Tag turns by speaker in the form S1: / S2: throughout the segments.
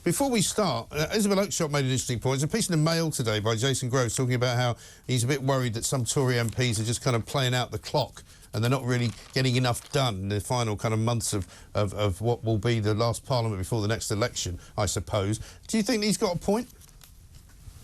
S1: Before we start, Isabel Oakeshott made an interesting point. There's a piece in the Mail today by Jason Groves talking about how he's a bit worried that some Tory MPs are just kind of playing out the clock and they're not really getting enough done in the final kind of months of what will be the last Parliament before the next election, I suppose. Do you think he's got a point?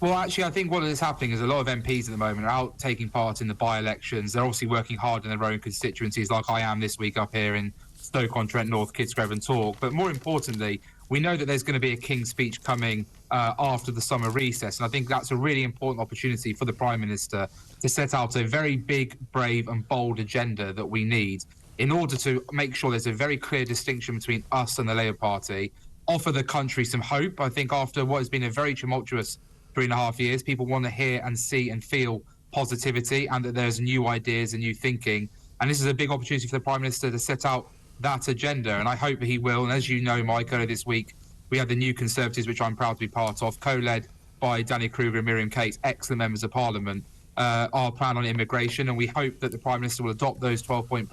S2: Well, actually, I think what is happening is a lot of MPs at the moment are out taking part in the by-elections. They're obviously working hard in their own constituencies, like I am this week up here in Stoke-on-Trent North, Kidsgrove and Talk. But more importantly, we know that there's going to be a King's speech coming after the summer recess. And I think that's a really important opportunity for the Prime Minister to set out a very big, brave and bold agenda that we need in order to make sure there's a very clear distinction between us and the Labour Party, offer the country some hope. I think after what has been a very tumultuous 3.5 years, people want to hear and see and feel positivity and that there's new ideas and new thinking. And this is a big opportunity for the Prime Minister to set out that agenda, and I hope that he will. And as you know, Mike, earlier this week, we had the New Conservatives, which I'm proud to be part of, co-led by Danny Kruger and Miriam Cates, excellent members of Parliament, our plan on immigration. And we hope that the Prime Minister will adopt that 12-point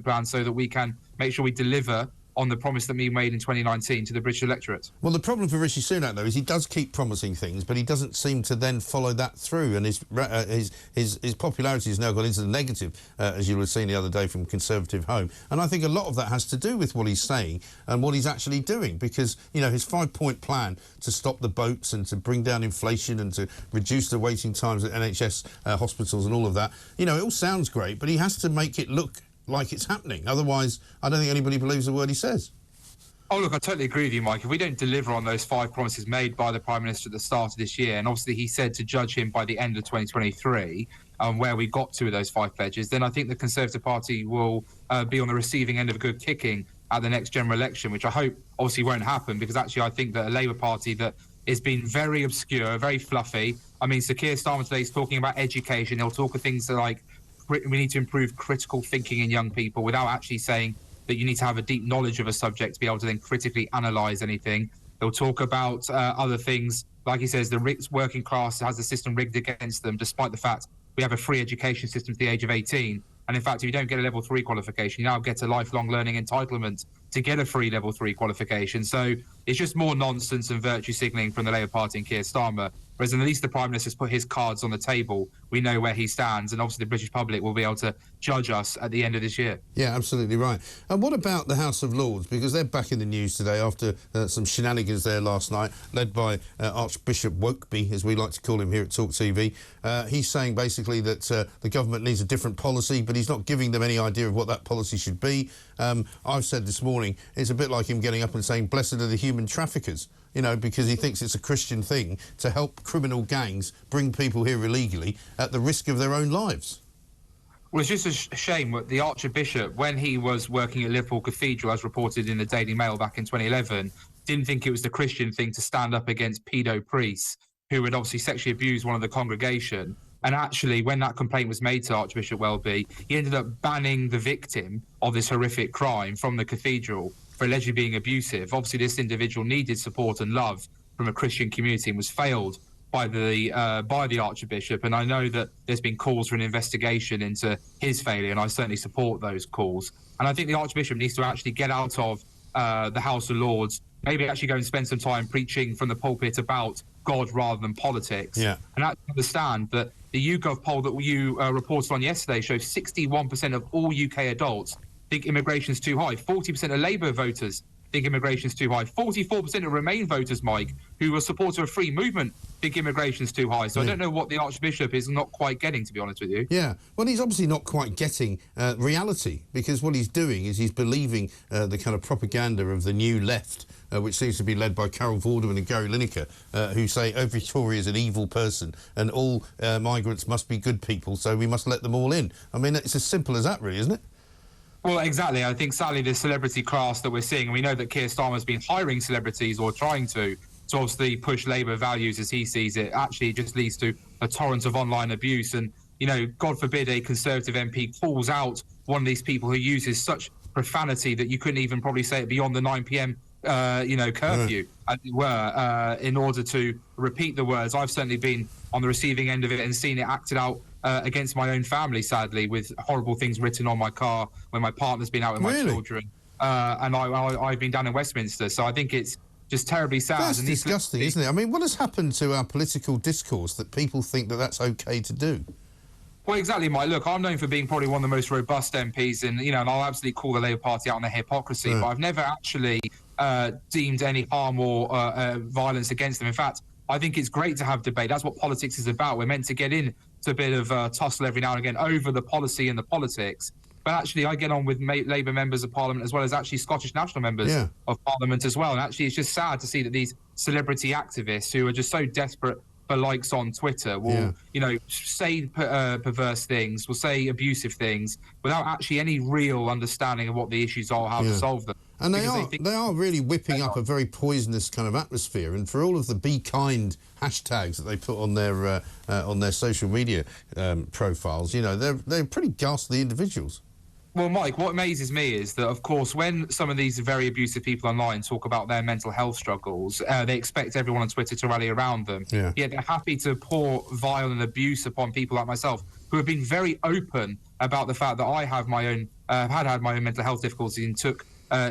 S2: plan, so that we can make sure we deliver on the promise that we made in 2019 to the British electorate.
S1: Well, the problem for Rishi Sunak, though, is he does keep promising things, but he doesn't seem to then follow that through, and his popularity has now gone into the negative, as you would have seen the other day from Conservative Home. And I think a lot of that has to do with what he's saying and what he's actually doing, because, you know, his 5-point plan to stop the boats and to bring down inflation and to reduce the waiting times at NHS hospitals and all of that, you know, it all sounds great, but he has to make it look like it's happening. Otherwise, I don't think anybody believes a word he says.
S2: Oh, look, I totally agree with you, Mike. If we don't deliver on those 5 promises made by the Prime Minister at the start of this year, and obviously he said to judge him by the end of 2023, where we got to with those 5 pledges, then I think the Conservative Party will be on the receiving end of a good kicking at the next general election, which I hope obviously won't happen, because actually I think that a Labour Party that has been very obscure, very fluffy. I mean, Sir Keir Starmer today is talking about education. He'll talk of things like we need to improve critical thinking in young people, without actually saying that you need to have a deep knowledge of a subject to be able to then critically analyse anything. They'll talk about other things, like he says, the rich working class has the system rigged against them, despite the fact we have a free education system to the age of 18. And in fact, if you don't get a level 3 qualification, you now get a lifelong learning entitlement to get a free level 3 qualification. So it's just more nonsense and virtue signalling from the Labour Party and Keir Starmer. Whereas at least the Prime Minister's put his cards on the table. We know where he stands, and obviously the British public will be able to judge us at the end of this year.
S1: Yeah, absolutely right. And what about the House of Lords? Because they're back in the news today after some shenanigans there last night, led by Archbishop Welby, as we like to call him here at TalkTV. He's saying basically that the government needs a different policy, but he's not giving them any idea of what that policy should be. I've said this morning, it's a bit like him getting up and saying, blessed are the human traffickers, you know, because he thinks it's a Christian thing to help criminal gangs bring people here illegally at the risk of their own lives.
S2: Well, it's just a shame that the Archbishop, when he was working at Liverpool Cathedral, as reported in the Daily Mail back in 2011, didn't think it was the Christian thing to stand up against pedo priests who had obviously sexually abused one of the congregation. And actually, when that complaint was made to Archbishop Welby, he ended up banning the victim of this horrific crime from the cathedral for allegedly being abusive. Obviously, this individual needed support and love from a Christian community and was failed by the Archbishop. And I know that there's been calls for an investigation into his failure, and I certainly support those calls. And I think the Archbishop needs to actually get out of the House of Lords, maybe actually go and spend some time preaching from the pulpit about God rather than politics.
S1: Yeah. And
S2: actually understand that the YouGov poll that you reported on yesterday shows 61% of all UK adults think immigration's too high. 40% of Labour voters think immigration's too high. 44% of Remain voters, Mike, who were supporters of free movement, think immigration's too high. So I don't know what the Archbishop is not quite getting, to be honest with you.
S1: Yeah, well, he's obviously not quite getting reality, because what he's doing is he's believing the kind of propaganda of the new left, which seems to be led by Carol Vorderman and Gary Lineker, who say every Tory is an evil person and all migrants must be good people, so we must let them all in. I mean, it's as simple as that, really, isn't it?
S2: Well, exactly. I think sadly the celebrity class that we're seeing, and we know that Keir Starmer's been hiring celebrities or trying to obviously push Labour values as he sees it, actually just leads to a torrent of online abuse. And, you know, God forbid a Conservative MP calls out one of these people who uses such profanity that you couldn't even probably say it beyond the 9 p.m. Curfew, as it were, in order to repeat the words. I've certainly been on the receiving end of it and seen it acted out against my own family, sadly, with horrible things written on my car when my partner's been out with my children. And I've been down in Westminster. So I think it's just terribly sad.
S1: That's disgusting, isn't it? I mean, what has happened to our political discourse that people think that that's okay to do?
S2: Well, exactly, Mike. Look, I'm known for being probably one of the most robust MPs, and and I'll absolutely call the Labour Party out on their hypocrisy. But I've never actually deemed any harm or violence against them. In fact, I think it's great to have debate. That's what politics is about. We're meant to get into a bit of tussle every now and again over the policy and the politics. But actually, I get on with Labour members of Parliament as well as actually Scottish National members of Parliament as well. And actually, it's just sad to see that these celebrity activists who are just so desperate for likes on Twitter will, say perverse things, will say abusive things without actually any real understanding of what the issues are, how to solve them.
S1: And they are really whipping up a very poisonous kind of atmosphere. And for all of the "Be Kind" hashtags that they put on their social media profiles, they're pretty ghastly individuals.
S2: Well, Mike, what amazes me is that, of course, when some of these very abusive people online talk about their mental health struggles, they expect everyone on Twitter to rally around them.
S1: Yeah.
S2: Yet they're happy to pour violent abuse upon people like myself, who have been very open about the fact that I have my own, had my own mental health difficulties and took,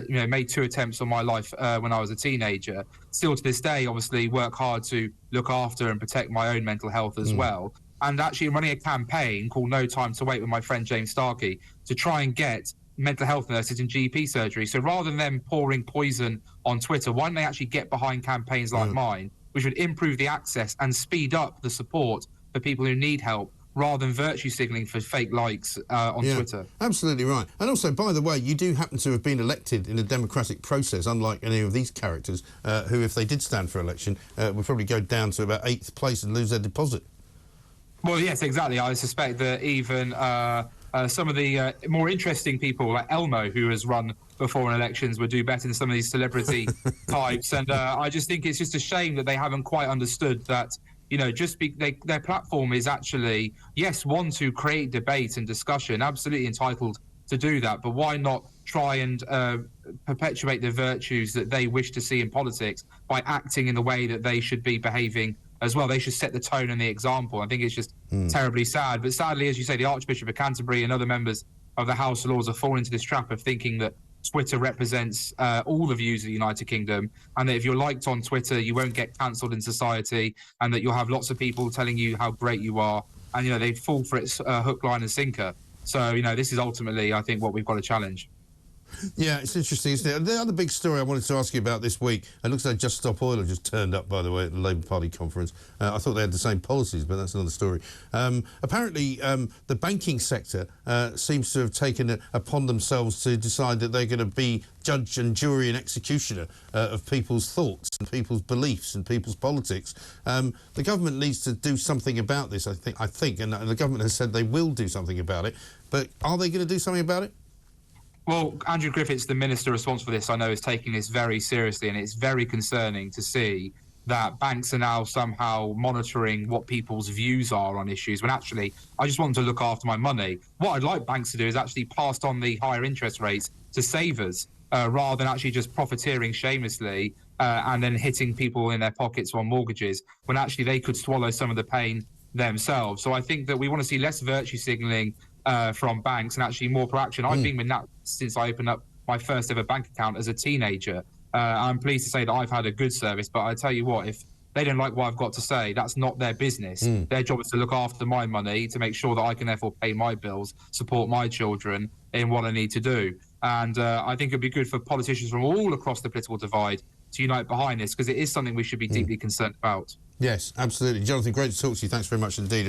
S2: made 2 attempts on my life when I was a teenager. Still to this day, obviously, work hard to look after and protect my own mental health as well. And actually running a campaign called No Time to Wait with my friend James Starkey to try and get mental health nurses in GP surgery. So rather than them pouring poison on Twitter, why don't they actually get behind campaigns like mine, which would improve the access and speed up the support for people who need help, rather than virtue signalling for fake likes on Twitter.
S1: Absolutely right. And also, by the way, you do happen to have been elected in a democratic process, unlike any of these characters who, if they did stand for election, would probably go down to about 8th place and lose their deposit.
S2: Well, yes, exactly. I suspect that even some of the more interesting people, like Elmo, who has run before in elections, would do better than some of these celebrity types. And I just think it's just a shame that they haven't quite understood that, their platform is actually, yes, one to create debate and discussion, absolutely entitled to do that. But why not try and perpetuate the virtues that they wish to see in politics by acting in the way that they should be behaving as well? They should set the tone and the example. I think it's just terribly sad. But sadly, as you say, the Archbishop of Canterbury and other members of the House of Lords have fallen into this trap of thinking that Twitter represents all the views of the United Kingdom, and that if you're liked on Twitter, you won't get cancelled in society, and that you'll have lots of people telling you how great you are. And, they fall for its hook, line and sinker. So, this is ultimately, I think, what we've got to challenge.
S1: Yeah, it's interesting, isn't it? The other big story I wanted to ask you about this week, it looks like Just Stop Oil have just turned up, by the way, at the Labour Party conference. I thought they had the same policies, but that's another story. Apparently, the banking sector seems to have taken it upon themselves to decide that they're going to be judge and jury and executioner of people's thoughts and people's beliefs and people's politics. The government needs to do something about this, I think, and the government has said they will do something about it. But are they going to do something about it?
S2: Well, Andrew Griffiths, the minister responsible for this, I know, is taking this very seriously, and it's very concerning to see that banks are now somehow monitoring what people's views are on issues, when actually I just want to look after my money. What I'd like banks to do is actually pass on the higher interest rates to savers rather than actually just profiteering shamelessly and then hitting people in their pockets on mortgages, when actually they could swallow some of the pain themselves. So I think that we want to see less virtue signalling from banks and actually more proaction. I've been with NAT since I opened up my first ever bank account as a teenager. I'm pleased to say that I've had a good service, but I tell you what, if they don't like what I've got to say, that's not their business. Their job is to look after my money, to make sure that I can therefore pay my bills, support my children in what I need to do. And I think it'd be good for politicians from all across the political divide to unite behind this, because it is something we should be deeply concerned about.
S1: Yes, absolutely. Jonathan, great to talk to you. Thanks very much indeed.